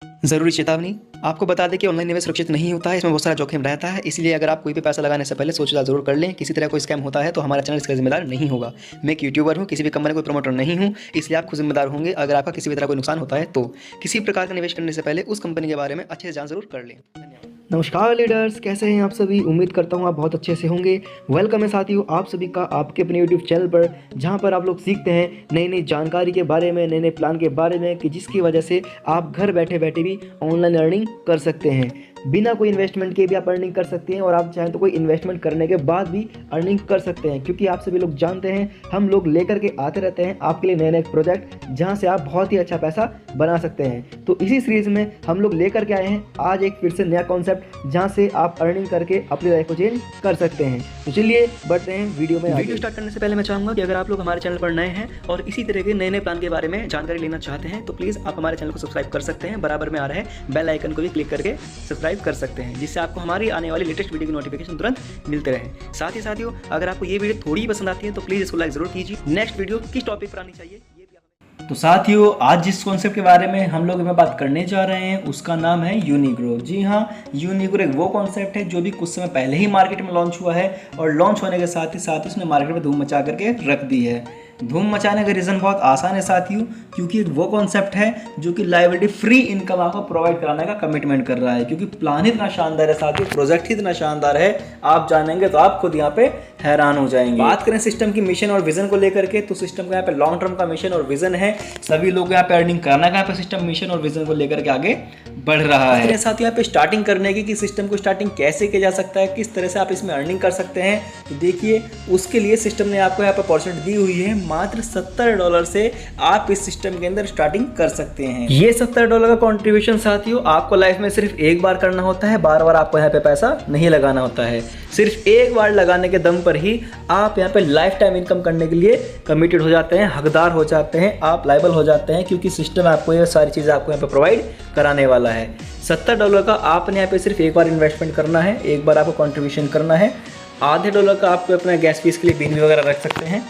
ज़रूरी चेतावनी। आपको बता दें कि ऑनलाइन निवेश सुरक्षित नहीं होता है, इसमें बहुत सारा जोखिम रहता है। इसलिए अगर आप कोई भी पैसा लगाने से पहले सोच-विचार ज़रूर कर लें। किसी तरह कोई स्कैम होता है तो हमारा चैनल इसका ज़िम्मेदार नहीं होगा। मैं एक यूट्यूबर हूँ, किसी भी कंपनी का कोई प्रमोटर नहीं हूँ, इसलिए आप खुद ज़िम्मेदार होंगे अगर आपका किसी भी तरह कोई नुकसान होता है तो। किसी प्रकार का निवेश करने से पहले उस कंपनी के बारे में अच्छे से जाँच ज़रूर कर लें। धन्यवाद। नमस्कार लीडर्स, कैसे हैं आप सभी? उम्मीद करता हूँ आप बहुत अच्छे से होंगे। वेलकम है साथियों आप सभी का आपके अपने यूट्यूब चैनल पर, जहाँ पर आप लोग सीखते हैं नई-नई जानकारी के बारे में, नए-नए प्लान के बारे में, कि जिसकी वजह से आप घर बैठे-बैठे भी ऑनलाइन अर्निंग कर सकते हैं। बिना कोई इन्वेस्टमेंट के भी आप अर्निंग कर सकते हैं और आप चाहें तो कोई इन्वेस्टमेंट करने के बाद भी अर्निंग कर सकते हैं, क्योंकि आप सभी लोग जानते हैं हम लोग लेकर के आते रहते हैं आपके लिए नए-नए प्रोजेक्ट, जहाँ से आप बहुत ही अच्छा पैसा बना सकते हैं। तो इसी सीरीज़ में हम लोग लेकर के आए हैं आज एक फिर से नया कॉन्सेप्ट, जहाँ से आप अर्निंग करके अपनी लाइफ को चेंज कर सकते हैं। तो चलिए बढ़ते हैं वीडियो में। वीडियो स्टार्ट करने से पहले मैं चाहूँगा कि अगर आप लोग हमारे चैनल पर नए हैं और इसी तरह के नए-नए प्लान के बारे में जानकारी लेना चाहते हैं तो प्लीज़ आप हमारे चैनल को सब्सक्राइब कर सकते हैं। बराबर में आ रहे बेल आइकन को भी क्लिक करके सब्सक्राइब कर सकते हैं, जिससे आपको हमारी आने वाली लेटेस्ट वीडियो की नोटिफिकेशन तुरंत मिलते रहें। साथ ही साथियों, अगर आपको ये वीडियो थोड़ी ही पसंद आती है तो प्लीज़ इसको लाइक ज़रूर कीजिए। नेक्स्ट वीडियो किस टॉपिक पर आनी चाहिए ये भी तो साथियों, आज जिस कॉन्सेप्ट के बारे में हम लोग बात करने जा रहे हैं उसका नाम है यूनिग्रो। जी हाँ, यूनिग्रो एक वो कॉन्सेप्ट है जो भी कुछ समय पहले ही मार्केट में लॉन्च हुआ है और लॉन्च होने के साथ ही उसने मार्केट में धूम मचा करके रख दी है। धूम मचाने का रीज़न बहुत आसान है साथियों, क्योंकि एक वो कॉन्सेप्ट है जो कि लायबिलिटी फ्री इनकम आपको प्रोवाइड कराने का कमिटमेंट कर रहा है। क्योंकि प्लान ही इतना शानदार है साथियों, प्रोजेक्ट ही इतना शानदार है, आप जानेंगे तो आप खुद यहाँ पे हैरान हो जाएंगे। बात करें सिस्टम की मिशन और विजन को लेकर के, तो सिस्टम का यहाँ पे लॉन्ग टर्म का मिशन और विजन है। सभी लोग यहाँ पे अर्निंग करना का यहाँ पे सिस्टम मिशन और विजन को लेकर के आगे बढ़ रहा है। साथ यहाँ पे स्टार्टिंग करने की कि सिस्टम को स्टार्टिंग कैसे किया जा सकता है, किस तरह से आप इसमें अर्निंग कर सकते हैं, तो देखिए उसके लिए सिस्टम ने आपको यहाँ पे अपॉर्चुनिटी दी हुई है। मात्र $70 से आप इस सिस्टम के अंदर स्टार्टिंग कर सकते हैं। ये $70 का कॉन्ट्रीब्यूशन साथियों आपको लाइफ में सिर्फ एक बार करना होता है, बार बार आपको यहाँ पे पैसा नहीं लगाना होता है। सिर्फ एक बार लगाने के दम पर ही आप यहाँ पे लाइफ टाइम इनकम करने के लिए कमिटेड हो जाते हैं, हकदार हो जाते हैं, आप लायबल हो जाते हैं, क्योंकि सिस्टम आपको ये सारी चीज़ें आपको यहाँ पे प्रोवाइड कराने वाला है। $70 का आपने यहाँ पे सिर्फ एक बार इन्वेस्टमेंट करना है, एक बार आपको कॉन्ट्रीब्यूशन करना है। आधे डॉलर का आपको अपना गैस फीस के लिए बिल वगैरह रख सकते हैं।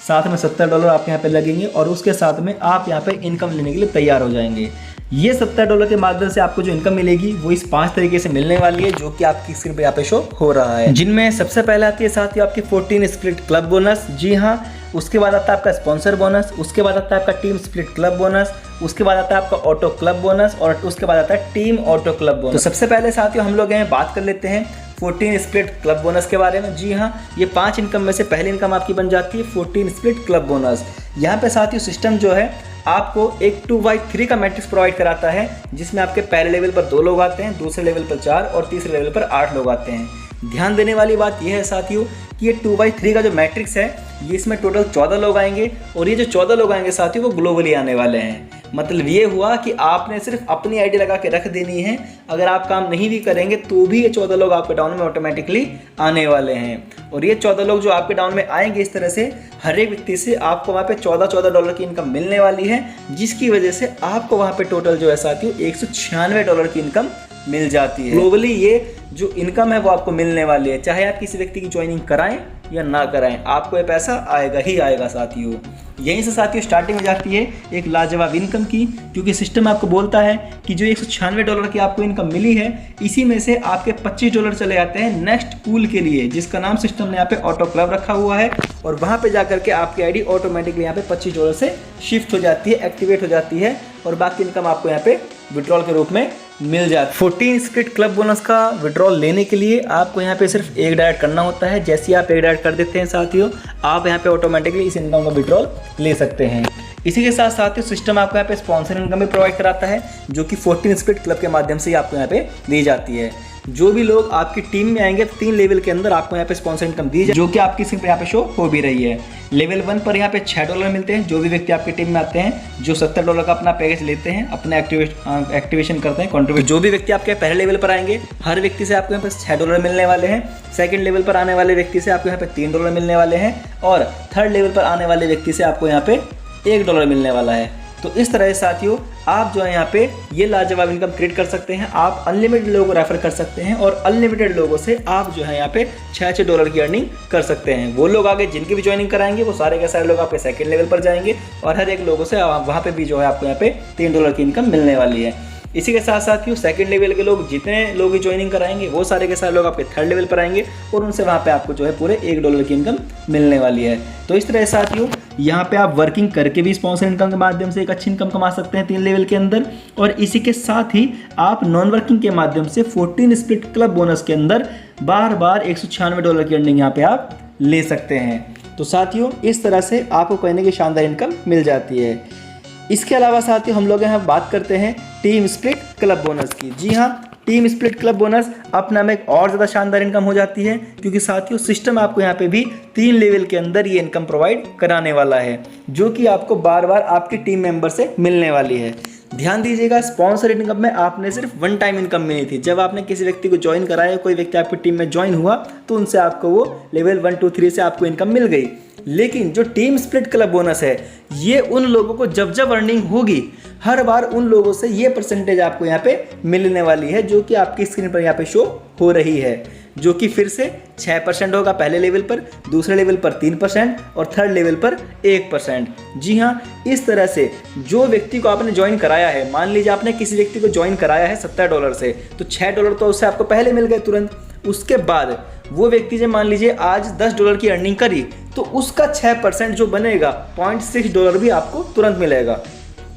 साथ में $70 आपके यहाँ पे लगेंगे और उसके साथ में आप यहाँ पे इनकम लेने के लिए तैयार हो जाएंगे। ये $70 के माध्यम से आपको जो इनकम मिलेगी वो इस 5 तरीके से मिलने वाली है, जो कि आपकी स्क्रीन पे यहाँ पे शो हो रहा है। जिनमें सबसे पहले आती है साथियों आपकी 14 स्प्लिट क्लब बोनस। जी हाँ, उसके बाद आता है आपका स्पॉन्सर बोनस, उसके बाद आता है आपका टीम स्प्लिट क्लब बोनस, उसके बाद आता है आपका ऑटो क्लब बोनस और उसके बाद आता है टीम ऑटो क्लब बोनस। तो सबसे पहले साथियों हम लोग यहाँ बात कर लेते हैं 14 स्प्लिट क्लब बोनस के बारे में। जी हाँ, ये 5 इनकम में से पहली इनकम आपकी बन जाती है 14 स्प्लिट क्लब बोनस। यहाँ पे साथियों सिस्टम जो है आपको एक 2x3 का मैट्रिक्स प्रोवाइड कराता है, जिसमें आपके पहले लेवल पर 2 लोग आते हैं, दूसरे लेवल पर 4 और तीसरे लेवल पर 8 लोग आते हैं। ध्यान देने वाली बात यह है साथियों कि ये 2x3 का जो मैट्रिक्स है, ये इसमें टोटल 14 लोग आएंगे और ये जो 14 लोग आएंगे साथियों वो ग्लोबली आने वाले हैं। मतलब ये हुआ कि आपने सिर्फ अपनी आईडी लगा के रख देनी है, अगर आप काम नहीं भी करेंगे तो भी ये 14 लोग आपके डाउन में ऑटोमेटिकली आने वाले हैं। और ये 14 लोग जो आपके डाउन में आएंगे, इस तरह से हर एक व्यक्ति से आपको वहाँ पे $14 की इनकम मिलने वाली है, जिसकी वजह से आपको वहाँ पे टोटल जो है साथियों $196 की इनकम मिल जाती है। ग्लोबली ये जो इनकम है वो आपको मिलने वाली है, चाहे आप किसी व्यक्ति की ज्वाइनिंग कराएं या ना कराएं, आपको ये पैसा आएगा ही आएगा साथियों। यहीं से साथियों स्टार्टिंग हो जाती है एक लाजवाब इनकम की, क्योंकि सिस्टम आपको बोलता है कि जो $196 की आपको इनकम मिली है, इसी में से आपके $25 चले जाते हैं नेक्स्ट पूल के लिए, जिसका नाम सिस्टम ने यहाँ पे ऑटो क्लब रखा हुआ है। और वहाँ पे जाकर के आपकी आईडी ऑटोमेटिकली यहाँ पे $25 से शिफ्ट हो जाती है, एक्टिवेट हो जाती है और बाकी इनकम आपको यहाँ पे विड्रॉल के रूप में मिल जाता है। 14 स्प्लिट क्लब बोनस का विड्रॉल लेने के लिए आपको यहाँ पे सिर्फ एक डायरेक्ट करना होता है। जैसे ही आप एक डायरेक्ट कर देते हैं साथियों, आप यहाँ पे ऑटोमेटिकली इस इनकम का विड्रॉल ले सकते हैं। इसी के साथ साथियों सिस्टम आपको यहाँ पे स्पॉन्सर इनकम भी प्रोवाइड कराता है, जो कि 14 स्प्लिट क्लब के माध्यम से आपको यहाँ पे दी जाती है। जो भी लोग आपकी टीम में आएंगे 3 लेवल के अंदर आपको यहाँ पे स्पॉन्सर इनकम दी जाए, जो कि आपकी स्क्रीन पर यहाँ पे शो हो भी रही है। लेवल 1 पर यहाँ पे $6 मिलते हैं जो भी व्यक्ति आपकी टीम में आते हैं, जो $70 का अपना पैकेज लेते हैं, अपने एक्टिवेशन करते हैं, कॉन्ट्रीब्यूट। जो भी व्यक्ति आपके पहले लेवल पर आएंगे, हर व्यक्ति से आपको यहाँ पे $6 मिलने वाले हैं। सेकंड लेवल पर आने वाले व्यक्ति से आपको यहाँ पे $3 मिलने वाले हैं और थर्ड लेवल पर आने वाले व्यक्ति से आपको यहाँ पे $1 मिलने वाला है। तो इस तरह से साथियों आप जो है यहाँ पे ये लाजवाब इनकम क्रिएट कर सकते हैं। आप अनलिमिटेड लोगों को रेफर कर सकते हैं और अनलिमिटेड लोगों से आप जो है यहाँ पे $6 की अर्निंग कर सकते हैं। वो लोग आगे जिनकी भी ज्वाइनिंग कराएंगे वो सारे के सारे लोग आपके सेकंड लेवल पर जाएंगे और हर एक लोगों से वहाँ पे भी जो है आपको यहाँ पे $3 की इनकम मिलने वाली है। इसी के साथ साथियों सेकंड लेवल के लोग जितने लोग ज्वाइनिंग कराएंगे वो सारे के सारे लोग आपके थर्ड लेवल पर आएंगे और उनसे वहाँ पे आपको जो है पूरे $1 की इनकम मिलने वाली है। तो इस तरह साथियों यहाँ पे आप वर्किंग करके भी स्पॉन्सर इनकम के माध्यम से एक अच्छी इनकम कमा सकते हैं 3 लेवल के अंदर, और इसी के साथ ही आप नॉन वर्किंग के माध्यम से 14 स्प्लिट क्लब बोनस के अंदर बार बार $196 की अर्निंग यहाँ पे आप ले सकते हैं। तो साथियों इस तरह से आपको कहने की शानदार इनकम मिल जाती है। इसके अलावा साथियों हम लोग यहाँ बात करते हैं टीम स्प्लिट क्लब बोनस की। जी हाँ, टीम स्प्लिट क्लब बोनस अपना में एक और ज़्यादा शानदार इनकम हो जाती है, क्योंकि साथियों सिस्टम आपको यहाँ पे भी 3 लेवल के अंदर ये इनकम प्रोवाइड कराने वाला है, जो कि आपको बार बार आपके टीम मेंबर से मिलने वाली है। ध्यान दीजिएगा, स्पॉन्सर इनकम में आपने सिर्फ 1 टाइम इनकम मिली थी। जब आपने किसी व्यक्ति को ज्वाइन कराया, कोई व्यक्ति आपकी टीम में ज्वाइन हुआ, तो उनसे आपको वो लेवल 1 2 3 से आपको इनकम मिल गई। लेकिन जो टीम स्प्लिट क्लब बोनस है, ये उन लोगों को जब जब अर्निंग होगी हर बार उन लोगों से ये परसेंटेज आपको यहाँ पे मिलने वाली है, जो कि आपकी स्क्रीन पर यहाँ पे शो हो रही है, जो कि फिर से 6% होगा पहले लेवल पर, दूसरे लेवल पर 3% और थर्ड लेवल पर 1%। जी हाँ, इस तरह से जो व्यक्ति को आपने ज्वाइन कराया है, मान लीजिए आपने किसी व्यक्ति को ज्वाइन कराया है $70 से, तो $6 तो उससे आपको पहले मिल गए तुरंत। उसके बाद वो व्यक्ति जब मान लीजिए आज $10 की अर्निंग करी, तो उसका 6% जो बनेगा $0.6 भी आपको तुरंत मिलेगा।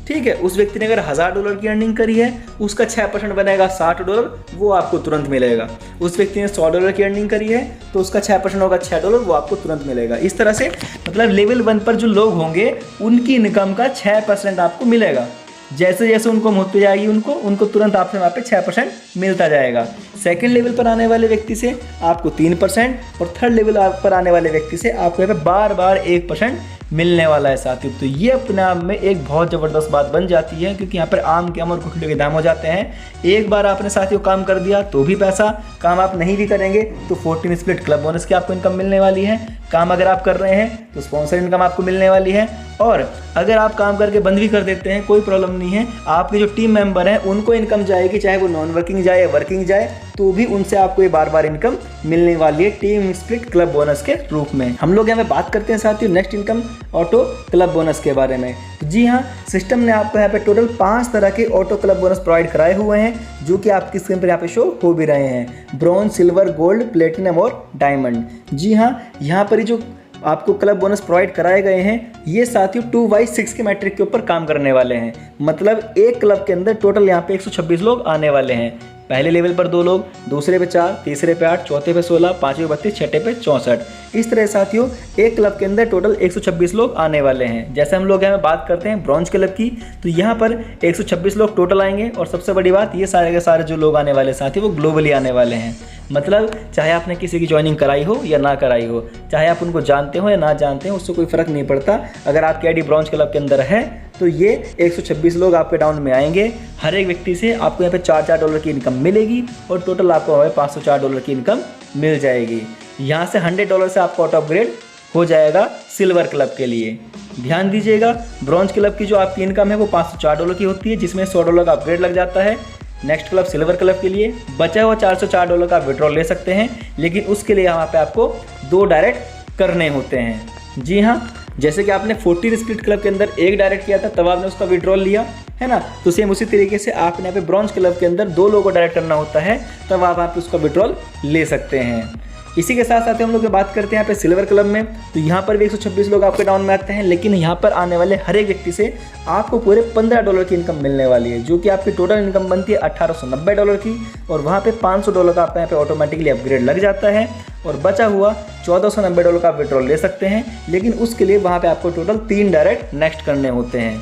ठीक है, उस व्यक्ति ने अगर $1000 की अर्निंग करी है, उसका 6% बनेगा $60, वो आपको तुरंत मिलेगा। उस व्यक्ति ने $100 की अर्निंग करी है, तो उसका 6% होगा $6, वो आपको तुरंत मिलेगा। इस तरह से मतलब लेवल 1 पर जो लोग होंगे उनकी इनकम का 6% आपको मिलेगा। जैसे जैसे उनको होती जाएगी उनको तुरंत आपसे वहाँ पे 6% मिलता जाएगा। सेकंड लेवल पर आने वाले व्यक्ति से आपको 3% और थर्ड लेवल पर आने वाले व्यक्ति से आपको यहाँ पे बार बार 1% मिलने वाला है साथियों। तो ये अपने आप में एक बहुत ज़बरदस्त बात बन जाती है, क्योंकि यहाँ पर आम के आम और गुठलियों के दाम हो जाते हैं। एक बार आपने साथियों काम कर दिया तो भी पैसा, काम आप नहीं भी करेंगे तो 14 स्प्लिट क्लब बोनस की आपको इनकम मिलने वाली है। काम अगर आप कर रहे हैं तो स्पॉन्सर इनकम आपको मिलने वाली है, और अगर आप काम करके बंद भी कर देते हैं कोई प्रॉब्लम नहीं है, आपके जो टीम मेंबर हैं उनको इनकम जाएगी, चाहे वो नॉन वर्किंग जाए या वर्किंग जाए, तो भी उनसे आपको ये बार बार इनकम मिलने वाली है टीम स्प्लिट क्लब बोनस के रूप में। हम लोग यहाँ पे बात करते हैं साथियों next income auto club bonus के बारे में। जी हाँ, सिस्टम ने आपको यहाँ पे टोटल 5 तरह के ऑटो क्लब बोनस प्रोवाइड कराए हुए हैं, जो कि आपकी स्क्रीन पर यहाँ पे शो हो भी रहे हैं, ब्रॉन्ज, सिल्वर, गोल्ड, प्लेटिनम और डायमंड। जी हाँ, यहाँ पर जो आपको क्लब बोनस प्रोवाइड कराए गए हैं, ये साथियों 2/6 के मैट्रिक के ऊपर काम करने वाले हैं। मतलब एक क्लब के अंदर टोटल यहाँ पे 126 लोग आने वाले हैं। पहले लेवल पर 2 लोग, दूसरे पे 4, तीसरे पे 8, चौथे पे 16, पाँचवें 32, छठे पे 64। इस तरह साथियों एक क्लब के अंदर टोटल 126 लोग आने वाले हैं। जैसे हम लोग यहाँ बात करते हैं ब्रॉन्ज क्लब की, तो यहाँ पर 126 लोग टोटल आएंगे, और सबसे बड़ी बात ये सारे के सारे जो लोग आने वाले साथी वो ग्लोबली आने वाले हैं। मतलब चाहे आपने किसी की ज्वाइनिंग कराई हो या ना कराई हो, चाहे आप उनको जानते हो या ना जानते हो, उससे कोई फ़र्क नहीं पड़ता। अगर आपकी आईडी ब्रॉन्ज क्लब के अंदर है तो ये 126 लोग आपके डाउन में आएंगे। हर एक व्यक्ति से आपको यहाँ पे $4 की इनकम मिलेगी, और टोटल आपको $504 की इनकम मिल जाएगी। यहाँ से $100 से आपको ऑटो अपग्रेड हो जाएगा सिल्वर क्लब के लिए। ध्यान दीजिएगा, ब्रॉन्ज क्लब की जो आपकी इनकम है वो $504 की होती है, जिसमें $100 का अपग्रेड लग जाता है। नेक्स्ट क्लब सिल्वर क्लब के लिए बचा हुआ $404 का विड्रॉल ले सकते हैं, लेकिन उसके लिए यहाँ पे आपको 2 डायरेक्ट करने होते हैं। जी हाँ, जैसे कि आपने 14 स्प्लिट क्लब के अंदर 1 डायरेक्ट किया था, तब आपने उसका विड्रॉल लिया है ना, तो सेम उसी तरीके से आपने यहाँ पे ब्रॉन्ज क्लब के अंदर 2 लोगों को डायरेक्ट करना होता है, तब आप उसका विड्रॉल ले सकते हैं। इसी के साथ साथ हम लोग बात करते हैं यहाँ पे सिल्वर क्लब में, तो यहाँ पर भी 126 लोग आपके डाउन में आते हैं, लेकिन यहाँ पर आने वाले हर एक व्यक्ति से आपको पूरे $15 की इनकम मिलने वाली है, जो कि आपकी टोटल इनकम बनती है $1890 की, और वहाँ पे $500 का आपका यहाँ पे ऑटोमेटिकली अपग्रेड लग जाता है, और बचा हुआ $1490 का विड्रॉल ले सकते हैं। लेकिन उसके लिए वहाँ पे आपको टोटल 3 डायरेक्ट नेक्स्ट करने होते हैं।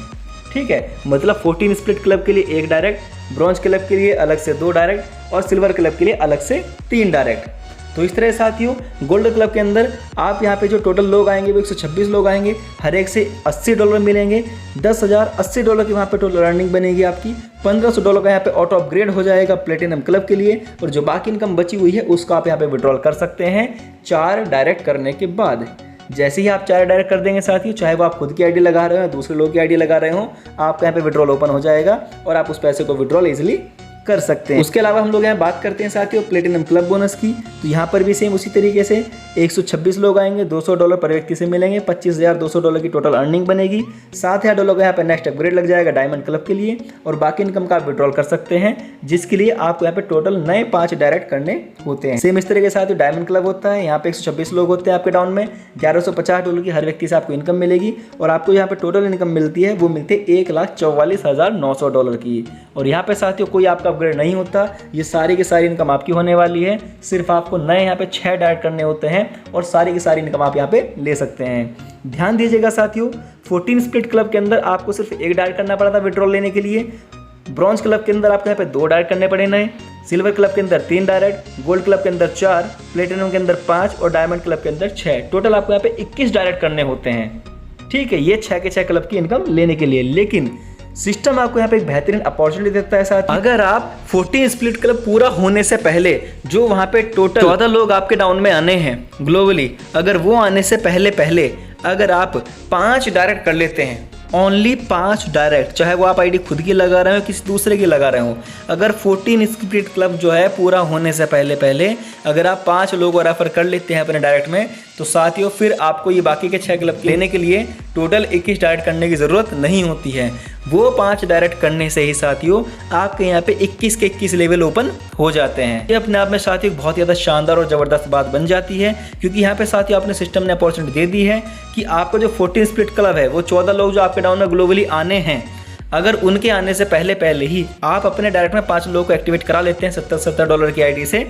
ठीक है, मतलब 14 स्प्लिट क्लब के लिए 1 डायरेक्ट, ब्रॉन्ज क्लब के लिए अलग से 2 डायरेक्ट, और सिल्वर क्लब के लिए अलग से 3 डायरेक्ट। तो इस तरह साथियों गोल्ड क्लब के अंदर आप यहाँ पे जो टोटल लोग आएंगे वो 126 लोग आएंगे, हर एक से $80 मिलेंगे, $10,080 की वहाँ पे टोटल अर्निंग बनेगी आपकी। $1500 का यहाँ पे ऑटो अपग्रेड हो जाएगा प्लेटिनम क्लब के लिए, और जो बाकी इनकम बची हुई है उसका आप यहाँ पे विड्रॉल कर सकते हैं 4 डायरेक्ट करने के बाद। जैसे ही आप 4 डायरेक्ट कर देंगे साथियों, चाहे वो आप खुद की आईडी लगा रहे हो या दूसरे लोग की आईडी लगा रहे हो, आपका यहाँ पे विड्रॉल ओपन हो जाएगा और आप उस पैसे को विड्रॉल इजीली कर सकते हैं। उसके अलावा हम लोग यहाँ बात करते हैं साथियों प्लेटिनम क्लब बोनस की। तो यहाँ पर भी सेम उसी तरीके से 126 लोग आएंगे, $200 पर व्यक्ति से मिलेंगे, $25,200 की टोटल अर्निंग बनेगी। $7,000 का यहाँ पे नेक्स्ट अपग्रेड लग जाएगा डायमंड क्लब के लिए, और बाकी इनकम का आप विड्रॉल कर सकते हैं, जिसके लिए आपको यहाँ पे टोटल नए 5 डायरेक्ट करने होते हैं। सेम इस तरीके से साथियों डायमंड क्लब होता है, यहाँ पे 126 लोग होते हैं आपके डाउन में, $1150 की हर व्यक्ति से आपको इनकम मिलेगी, और आपको यहाँ पे टोटल इनकम मिलती है वो मिलती है $1,44,900 की। और यहाँ पे साथियों कोई आपका अपग्रेड नहीं होता, ये सारी की सारी इनकम आपकी होने वाली है। सिर्फ आपको नए यहाँ पे 6 डायरेक्ट करने होते हैं और सारी की सारी इनकम आप यहाँ पे ले सकते हैं। ध्यान दीजिएगा साथियों 14 स्प्लिट क्लब के अंदर आपको सिर्फ 1 डायरेक्ट करना पड़ा था विड्रॉल लेने के लिए। ब्रॉन्ज क्लब के अंदर आपको यहाँ पे 2 डायरेक्ट करने पड़े नए, सिल्वर क्लब के अंदर 3 डायरेक्ट, गोल्ड क्लब के अंदर 4, प्लेटिनम के अंदर 5 और डायमंड क्लब के अंदर 6। टोटल आपको यहाँ पे 21 डायरेक्ट करने होते हैं। ठीक है, ये 6 के 6 क्लब की इनकम लेने के लिए। लेकिन सिस्टम आपको यहाँ पे एक बेहतरीन अपॉर्चुनिटी देता है साथ। अगर आप 14 स्प्लिट क्लब पूरा होने से पहले जो वहाँ पे टोटल 14 लोग आपके डाउन में आने हैं ग्लोबली, अगर वो आने से पहले अगर आप 5 डायरेक्ट कर लेते हैं, ओनली 5 डायरेक्ट, चाहे वो आप आईडी खुद की लगा रहे हो किसी दूसरे की लगा रहे हो, अगर 14 स्प्लिट क्लब जो है पूरा होने से पहले अगर आप 5 लोगों को रेफर कर लेते हैं अपने डायरेक्ट में, तो साथियों फिर आपको ये बाकी के 6 क्लब लेने के लिए टोटल 21 डायरेक्ट करने की ज़रूरत नहीं होती है। वो 5 डायरेक्ट करने से ही साथियों आपके यहाँ पे 21 के 21 लेवल ओपन हो जाते हैं। ये अपने आप में साथियों बहुत ज़्यादा शानदार और ज़बरदस्त बात बन जाती है, क्योंकि यहाँ पे साथियों आपने सिस्टम ने अपॉर्चुनिटी दे दी है कि आपका जो 14 स्प्लिट क्लब है वो 14 लोग जो आपके डाउन में ग्लोबली आने हैं, अगर उनके आने से पहले ही आप अपने डायरेक्ट में 5 लोगों को एक्टिवेट करा लेते हैं $70 की आईडी से,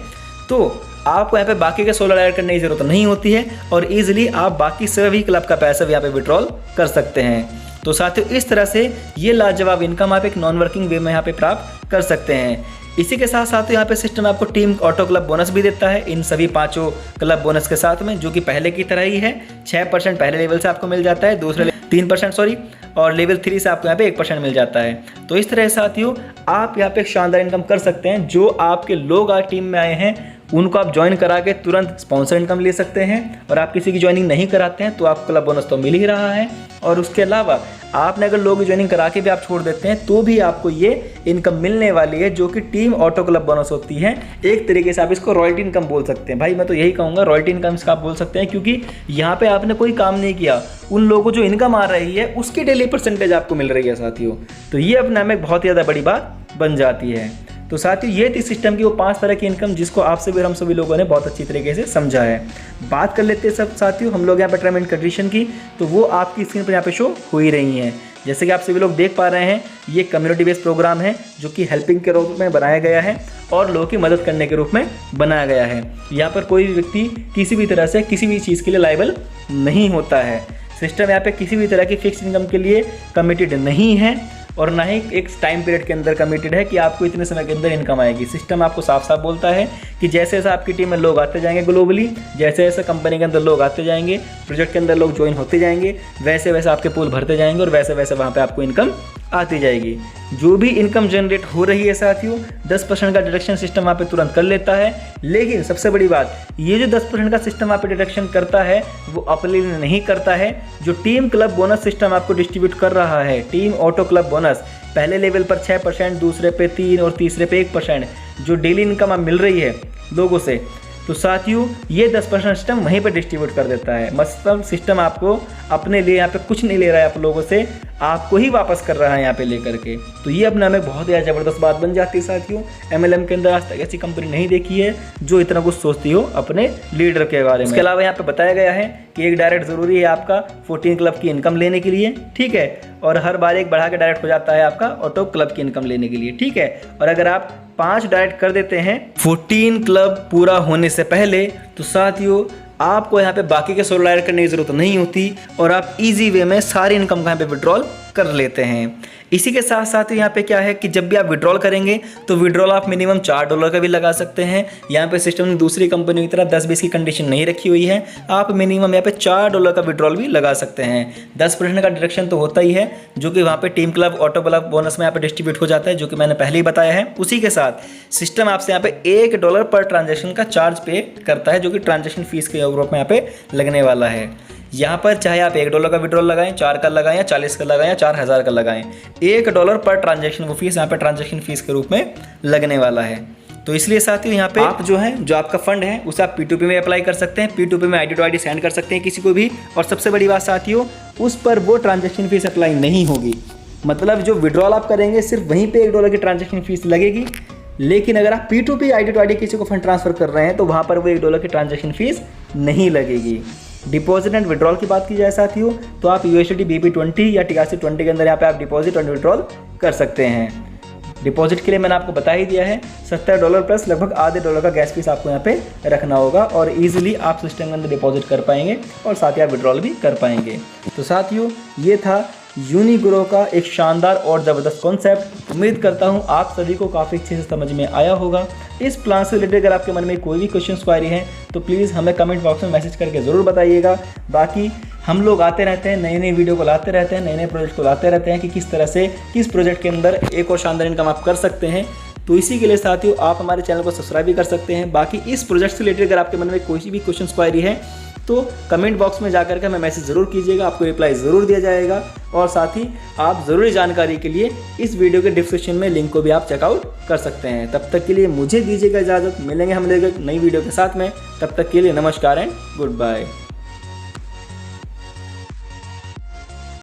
तो आपको यहाँ पे बाकी के 16 डायरेक्ट करने की ज़रूरत नहीं होती है और ईजिली आप बाकी सभी क्लब का पैसा यहाँ पे विड्रॉल कर सकते हैं। तो साथियों इस तरह से ये लाजवाब इनकम आप एक नॉन वर्किंग वे में यहाँ पे प्राप्त कर सकते हैं। इसी के साथ साथ यहाँ पे सिस्टम आपको टीम ऑटो क्लब बोनस भी देता है इन सभी 5 क्लब बोनस के साथ में, जो कि पहले की तरह ही है। 6% पहले लेवल से आपको मिल जाता है, दूसरे 3% और लेवल 3 से आपको यहाँ पे 1% मिल जाता है। तो इस तरह साथियों आप यहाँ पे एक शानदार इनकम कर सकते हैं। जो आपके लोग आज टीम में आए हैं उनको आप ज्वाइन करा के तुरंत स्पॉन्सर इनकम ले सकते हैं, और आप किसी की ज्वाइनिंग नहीं कराते हैं तो आपको क्लब बोनस तो मिल ही रहा है, और उसके अलावा आपने अगर लोग ज्वाइनिंग करा के भी आप छोड़ देते हैं तो भी आपको ये इनकम मिलने वाली है, जो कि टीम ऑटो क्लब बोनस होती है। एक तरीके से आप इसको रॉयल्टी इनकम बोल सकते हैं। भाई मैं तो यही कहूँगा रॉयल्टी इनकम इसका आप बोल सकते हैं, क्योंकि यहाँ पे आपने कोई काम नहीं किया, उन लोगों को जो इनकम आ रही है उसकी डेली परसेंटेज आपको मिल रही है साथियों। तो ये अपने आप में बहुत ज़्यादा बड़ी बात बन जाती है। तो साथियों ये थी सिस्टम की वो 5 तरह की इनकम जिसको आपसे भी हम सभी लोगों ने बहुत अच्छी तरीके से समझा है। बात कर लेते हैं सब साथियों हम लोग यहाँ पे टर्म एंड कंडीशन की, तो वो आपकी स्क्रीन पर यहाँ पे शो हो ही रही हैं। जैसे कि आप सभी लोग देख पा रहे हैं, ये कम्युनिटी बेस्ड प्रोग्राम है जो कि हेल्पिंग के रूप में बनाया गया है और लोगों की मदद करने के रूप में बनाया गया है। यहाँ पर कोई भी व्यक्ति किसी भी तरह से किसी भी चीज़ के लिए लायबल नहीं होता है। सिस्टम यहाँ पे किसी भी तरह की फिक्स इनकम के लिए कमिटेड नहीं है, और ना ही एक टाइम पीरियड के अंदर कमिटेड है कि आपको इतने समय के अंदर इनकम आएगी। सिस्टम आपको साफ साफ बोलता है कि जैसे जैसे आपकी टीम में लोग आते जाएंगे ग्लोबली, जैसे जैसे कंपनी के अंदर लोग आते जाएंगे, प्रोजेक्ट के अंदर लोग ज्वाइन होते जाएंगे, वैसे वैसे आपके पूल भरते जाएंगे और वैसे वैसे वहाँ पे आपको इनकम आती जाएगी। जो भी इनकम जनरेट हो रही है साथियों 10% का डिडक्शन सिस्टम वहाँ पे तुरंत कर लेता है। लेकिन सबसे बड़ी बात, ये जो 10% का सिस्टम वहाँ पे डिडक्शन करता है वो अपने लिए नहीं करता है। जो टीम क्लब बोनस सिस्टम आपको डिस्ट्रीब्यूट कर रहा है, टीम ऑटो क्लब बोनस, पहले लेवल पर 6%, दूसरे पे 3 और तीसरे पे 1%, जो डेली इनकम आप मिल रही है लोगों से, तो साथियों ये 10% सिस्टम वहीं पर डिस्ट्रीब्यूट कर देता है। मतलब सिस्टम आपको अपने लिए यहाँ पे कुछ नहीं ले रहा है आप लोगों से, आपको ही वापस कर रहा है यहाँ पे लेकर के। तो ये अपने में बहुत ही ज़बरदस्त बात बन जाती है साथियों। MLM के अंदर आज तक ऐसी कंपनी नहीं देखी है जो इतना कुछ सोचती हो अपने लीडर के बारे में। इसके अलावा यहाँ पे बताया गया है कि एक डायरेक्ट ज़रूरी है आपका 14 क्लब की इनकम लेने के लिए, ठीक है, और हर बार एक बढ़ा के डायरेक्ट हो जाता है आपका ऑटो क्लब की इनकम लेने के लिए, ठीक है। और अगर आप 5 डायरेक्ट कर देते हैं 14 क्लब पूरा होने से पहले, तो साथियों आपको यहाँ पे बाकी के 16 डायरेक्ट करने की ज़रूरत नहीं होती और आप इजी वे में सारी इनकम को यहाँ पे विड्रॉल कर लेते हैं। इसी के साथ साथ यहाँ पे क्या है कि जब भी आप विड्रॉल करेंगे तो विड्रॉल आप मिनिमम $4 का भी लगा सकते हैं। यहाँ पे सिस्टम ने दूसरी कंपनी की तरह 10-20 की कंडीशन नहीं रखी हुई है, आप मिनिमम यहाँ पे $4 का विड्रॉल भी लगा सकते हैं। 10% का डिडक्शन तो होता ही है, जो कि वहाँ पे team club auto club bonus में यहाँ पे डिस्ट्रीब्यूट हो जाता है, जो कि मैंने पहले ही बताया है। उसी के साथ सिस्टम आपसे यहाँ पे $1 पर ट्रांजेक्शन का चार्ज पे करता है, जो कि ट्रांजेक्शन फीस के रूप में यहाँ पे लगने वाला है। यहाँ पर चाहे आप $1 का विड्रॉल लगाएं, 4 का लगाएं या 40 का लगाएं या 4000 का लगाएं, $1 पर ट्रांजैक्शन वो फीस यहाँ पे ट्रांजैक्शन फीस के रूप में लगने वाला है। तो इसलिए साथियों यहाँ पे आप जो है जो आपका फंड है उसे आप P2P में अप्लाई कर सकते हैं, P2P में ID to ID सेंड कर सकते हैं किसी को भी। और सबसे बड़ी बात साथियों, उस पर वो ट्रांजैक्शन फीस अप्लाई नहीं होगी। मतलब जो विड्रॉल आप करेंगे सिर्फ वहीं पे $1 की ट्रांजैक्शन फीस लगेगी, लेकिन अगर आप P2P ID to ID किसी को फंड ट्रांसफर कर रहे हैं तो वहाँ पर वो $1 की ट्रांजैक्शन फीस नहीं लगेगी। डिपॉजिट एंड विड्रॉल की बात की जाए साथियों, तो आप USDT BP20 या TRC20 के अंदर यहाँ पे आप डिपॉजिट और विड्रॉल कर सकते हैं। डिपॉजिट के लिए मैंने आपको बता ही दिया है, $70 प्लस लगभग आधे $1 का गैस फीस आपको यहाँ पे रखना होगा और इजीली आप सिस्टम के अंदर डिपॉजिट कर पाएंगे और साथ ही आप विड्रॉल भी कर पाएंगे। तो साथियों ये था यूनिग्रो का एक शानदार और ज़बरदस्त कॉन्सेप्ट। उम्मीद करता हूँ आप सभी को काफ़ी अच्छे से समझ में आया होगा। इस प्लान से रिलेटेड अगर आपके मन में कोई भी क्वेश्चन क्वारी है तो प्लीज़ हमें कमेंट बॉक्स में मैसेज करके ज़रूर बताइएगा। बाकी हम लोग आते रहते हैं, नए नए वीडियो को लाते रहते हैं, नए नए प्रोजेक्ट को लाते रहते हैं कि किस तरह से किस प्रोजेक्ट के अंदर एक और शानदार इनकम आप कर सकते हैं। तो इसी के लिए साथियों आप हमारे चैनल को सब्सक्राइब भी कर सकते हैं। बाकी इस प्रोजेक्ट से रिलेटेड अगर आपके मन में कोई भी क्वेश्चन क्वारी है तो कमेंट बॉक्स में जाकर के हमें मैसेज ज़रूर कीजिएगा, आपको रिप्लाई ज़रूर दिया जाएगा। और साथ ही आप ज़रूरी जानकारी के लिए इस वीडियो के डिस्क्रिप्शन में लिंक को भी आप चेकआउट कर सकते हैं। तब तक के लिए मुझे दीजिएगा इजाज़त, मिलेंगे हम लोग एक नई वीडियो के साथ में। तब तक के लिए नमस्कार एंड गुड बाय।